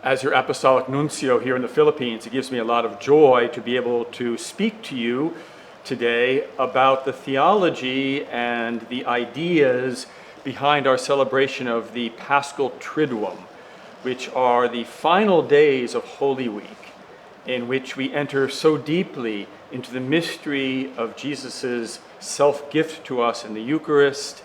As your Apostolic Nuncio here in the Philippines, it gives me a lot of joy to be able to speak to you today about the theology and the ideas behind our celebration of the Paschal Triduum, which are the final days of Holy Week, in which we enter so deeply into the mystery of Jesus' self-gift to us in the Eucharist,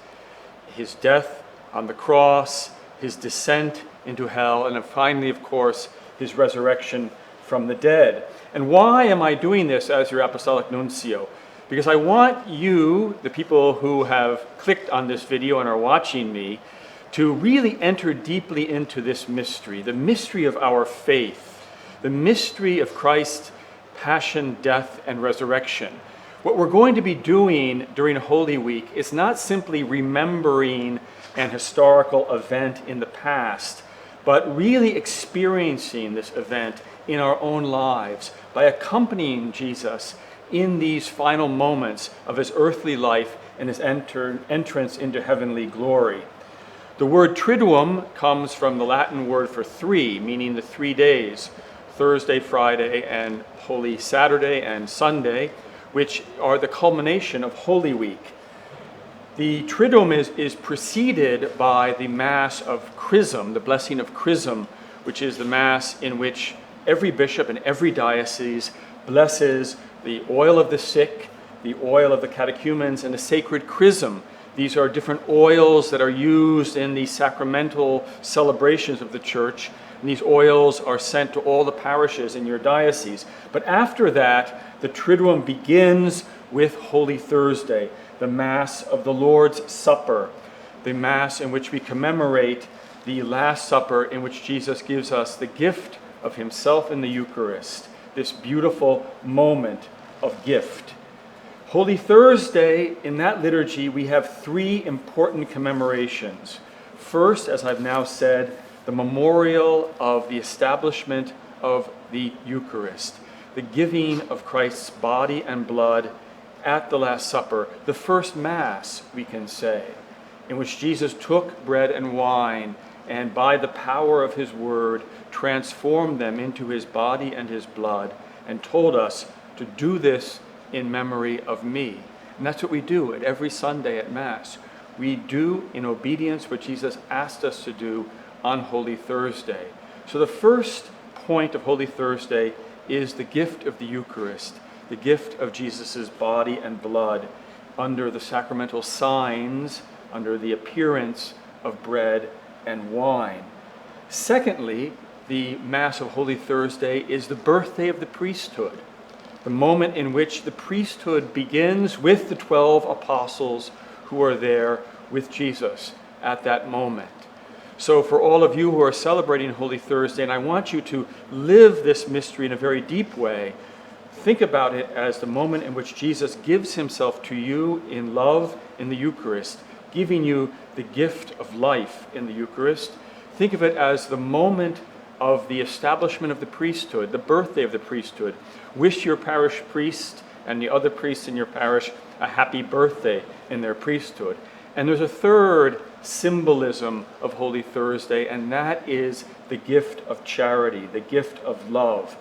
his death on the cross, his descent into hell, and then finally, of course, his resurrection from the dead. And why am I doing this as your Apostolic Nuncio? Because I want you, the people who have clicked on this video and are watching me, to really enter deeply into this mystery, the mystery of our faith, the mystery of Christ's passion, death, and resurrection. What we're going to be doing during Holy Week is not simply remembering an historical event in the past, but really experiencing this event in our own lives by accompanying Jesus in these final moments of his earthly life and his entrance into heavenly glory. The word Triduum comes from the Latin word for three, meaning the 3 days, Thursday, Friday, and Holy Saturday and Sunday, which are the culmination of Holy Week. The Triduum is preceded by the Mass of Chrism, the blessing of Chrism, which is the Mass in which every bishop in every diocese blesses the oil of the sick, the oil of the catechumens, and the sacred chrism. These are different oils that are used in the sacramental celebrations of the Church, and these oils are sent to all the parishes in your diocese. But after that, the Triduum begins with Holy Thursday, the Mass of the Lord's Supper, the Mass in which we commemorate the Last Supper in which Jesus gives us the gift of himself in the Eucharist, this beautiful moment of gift. Holy Thursday, in that liturgy, we have three important commemorations. First, as I've now said, the memorial of the establishment of the Eucharist, the giving of Christ's body and blood at the Last Supper, the first Mass, we can say, in which Jesus took bread and wine and by the power of his word transformed them into his body and his blood and told us to do this in memory of me. And that's what we do at every Sunday at Mass. We do in obedience what Jesus asked us to do on Holy Thursday. So the first point of Holy Thursday is the gift of the Eucharist, the gift of Jesus' body and blood under the sacramental signs, under the appearance of bread and wine. Secondly, the Mass of Holy Thursday is the birthday of the priesthood, the moment in which the priesthood begins with the 12 apostles who are there with Jesus at that moment. So for all of you who are celebrating Holy Thursday, and I want you to live this mystery in a very deep way, think about it as the moment in which Jesus gives himself to you in love in the Eucharist, giving you the gift of life in the Eucharist. Think of it as the moment of the establishment of the priesthood, the birthday of the priesthood. Wish your parish priest and the other priests in your parish a happy birthday in their priesthood. And there's a third symbolism of Holy Thursday, and that is the gift of charity, the gift of love.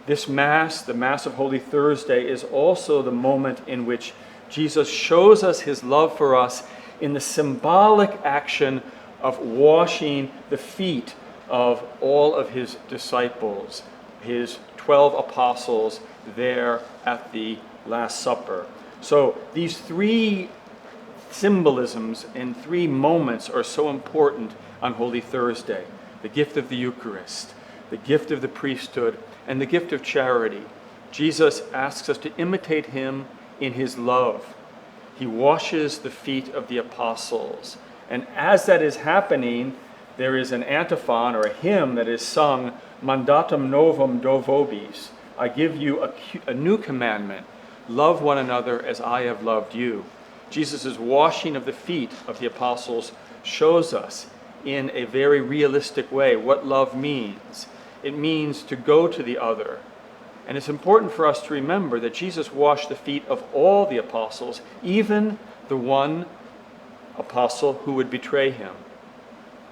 This Mass, the Mass of Holy Thursday, is also the moment in which Jesus shows us his love for us in the symbolic action of washing the feet of all of his disciples, his 12 apostles there at the Last Supper. So these three symbolisms and three moments are so important on Holy Thursday: the gift of the Eucharist, the gift of the priesthood, and the gift of charity. Jesus asks us to imitate him in his love. He washes the feet of the apostles. And as that is happening, there is an antiphon or a hymn that is sung, Mandatum novum do vobis. I give you a new commandment. Love one another as I have loved you. Jesus' washing of the feet of the apostles shows us in a very realistic way what love means. It means to go to the other. And it's important for us to remember that Jesus washed the feet of all the apostles, even the one apostle who would betray him,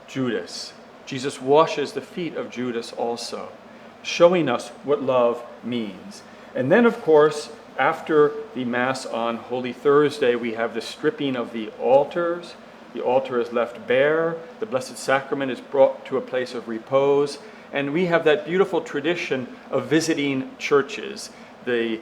Judas. Jesus washes the feet of Judas also, showing us what love means. And then, of course, after the Mass on Holy Thursday, we have the stripping of the altars. The altar is left bare. The Blessed Sacrament is brought to a place of repose. And we have that beautiful tradition of visiting churches, the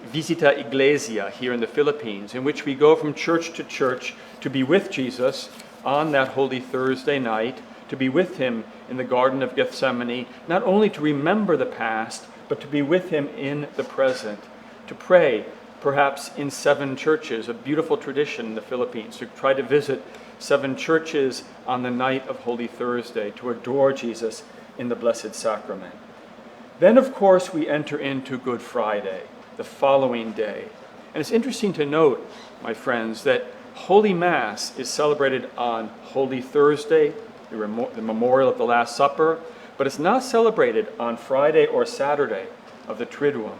Visita Iglesia here in the Philippines, in which we go from church to church to be with Jesus on that Holy Thursday night, to be with him in the Garden of Gethsemane, not only to remember the past, but to be with him in the present, to pray, perhaps in 7 churches, a beautiful tradition in the Philippines, to try to visit 7 churches on the night of Holy Thursday, to adore Jesus in the Blessed Sacrament. Then, of course, we enter into Good Friday, the following day. And it's interesting to note, my friends, that Holy Mass is celebrated on Holy Thursday, the memorial of the Last Supper, but it's not celebrated on Friday or Saturday of the Triduum.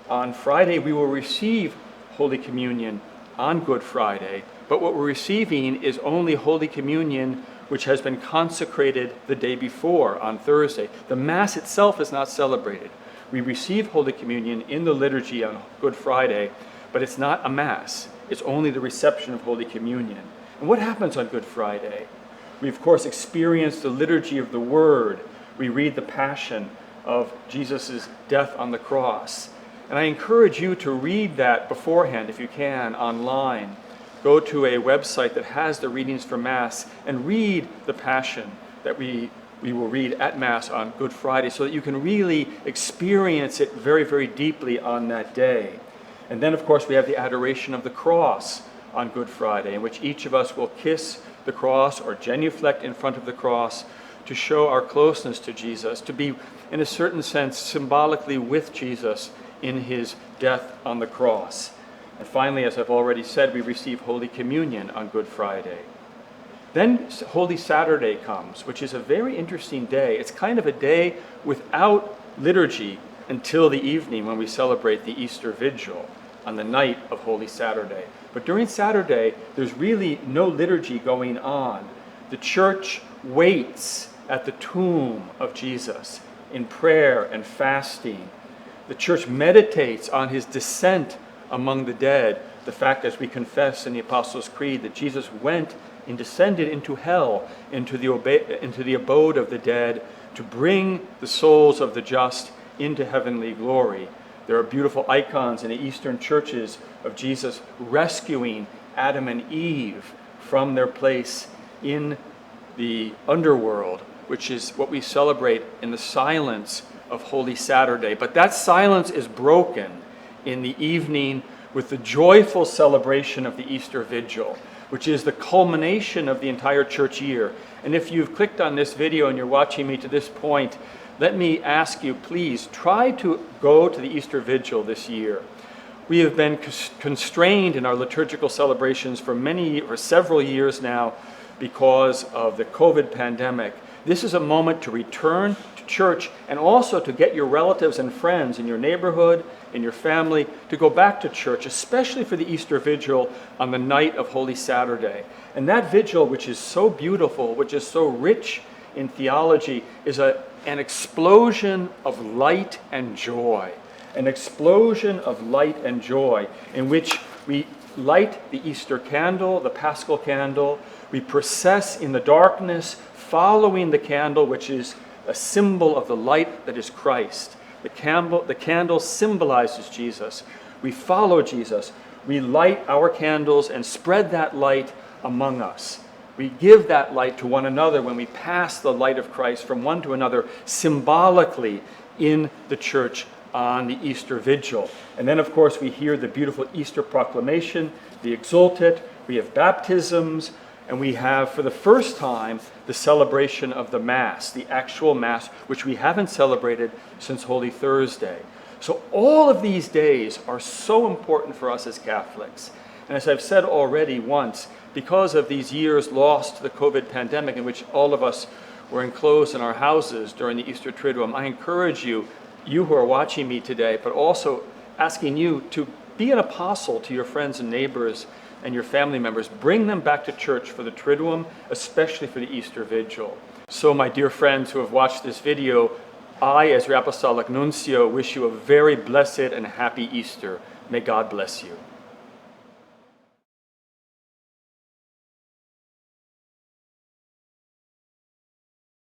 On Friday, we will receive Holy Communion on Good Friday, but what we're receiving is only Holy Communion which has been consecrated the day before on Thursday. The Mass itself is not celebrated. We receive Holy Communion in the liturgy on Good Friday, but it's not a Mass. It's only the reception of Holy Communion. And what happens on Good Friday? We, of course, experience the liturgy of the Word. We read the Passion of Jesus' death on the cross. And I encourage you to read that beforehand, if you can, online. Go to a website that has the readings for Mass and read the Passion that we will read at Mass on Good Friday, so that you can really experience it very, very deeply on that day. And then, of course, we have the adoration of the cross on Good Friday, in which each of us will kiss the cross or genuflect in front of the cross to show our closeness to Jesus, to be, in a certain sense, symbolically with Jesus in his death on the cross. And finally, as I've already said, we receive Holy Communion on Good Friday. Then Holy Saturday comes, which is a very interesting day. It's kind of a day without liturgy until the evening when we celebrate the Easter Vigil on the night of Holy Saturday. But during Saturday, there's really no liturgy going on. The Church waits at the tomb of Jesus in prayer and fasting. The Church meditates on his descent among the dead, the fact, as we confess in the Apostles' Creed, that Jesus went and descended into hell, into the abode of the dead, to bring the souls of the just into heavenly glory. There are beautiful icons in the Eastern churches of Jesus rescuing Adam and Eve from their place in the underworld, which is what we celebrate in the silence of Holy Saturday. But that silence is broken in the evening with the joyful celebration of the Easter Vigil, which is the culmination of the entire church year. And if you've clicked on this video and you're watching me to this point, let me ask you, please try to go to the Easter Vigil this year. We have been constrained in our liturgical celebrations for several years now because of the COVID pandemic. This is a moment to return to church and also to get your relatives and friends in your neighborhood, in your family, to go back to church, especially for the Easter Vigil on the night of Holy Saturday. And that vigil, which is so beautiful, which is so rich in theology, is an explosion of light and joy. An explosion of light and joy in which we light the Easter candle, the Paschal candle. We process in the darkness, following the candle, which is a symbol of the light that is Christ. The candle symbolizes Jesus. We follow Jesus. We light our candles and spread that light among us. We give that light to one another when we pass the light of Christ from one to another symbolically in the church on the Easter Vigil. And then, of course, we hear the beautiful Easter proclamation, the Exultet. We have baptisms. And we have, for the first time, the celebration of the Mass, the actual Mass, which we haven't celebrated since Holy Thursday. So all of these days are so important for us as Catholics. And as I've said already once, because of these years lost to the COVID pandemic in which all of us were enclosed in our houses during the Easter Triduum, I encourage you who are watching me today, but also asking you to be an apostle to your friends and neighbors and your family members. Bring them back to church for the Triduum, especially for the Easter Vigil. So my dear friends who have watched this video, I, as your Apostolic Nuncio, wish you a very blessed and happy Easter. May God bless you.